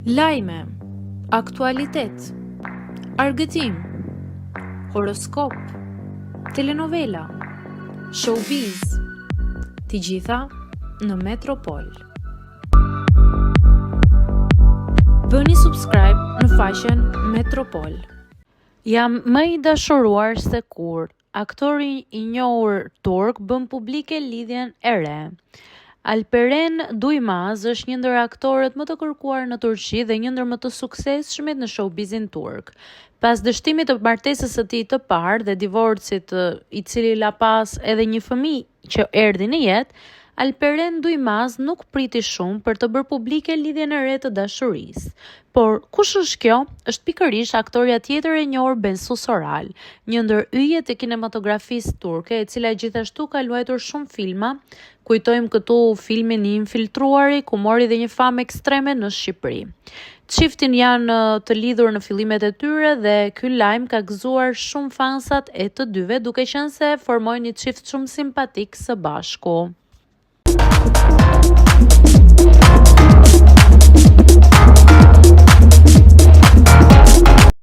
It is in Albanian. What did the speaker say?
Lajme, aktualitet, argëtim, horoskop, telenovela, showbiz, të gjitha në Metropol. Bëni subscribe në faqen Metropol. Jam më i dashuruar se kur. Aktori i njohur turk bën publike lidhjen e re. Alperen Duymaz është një ndër aktorët më të kërkuar në Turqi dhe një ndër më të suksesshmit në showbizin turk. Pas dështimit të martesës së tij të parë dhe divorcit, i cili la pas edhe një fëmijë që erdhi në jetë, Alperen Duymaz nuk priti shumë për të bërë publike lidhjen e re të dashurisë. Por kush është kjo? Është pikërisht aktoria tjetër e njohur Bensu Soral, një ndër yjet e kinematografisë turke, e cila gjithashtu ka luajtur shumë filma. Kujtojmë këtu filmin I Infiltruari, ku mori dhe një famë ekstreme në Shqipëri. Çiftin janë të lidhur në fillimet e tyre dhe ky lajm ka gëzuar shumë fansat e të dyve, duke qenë se formojnë një çift shumë simpatik së bashku.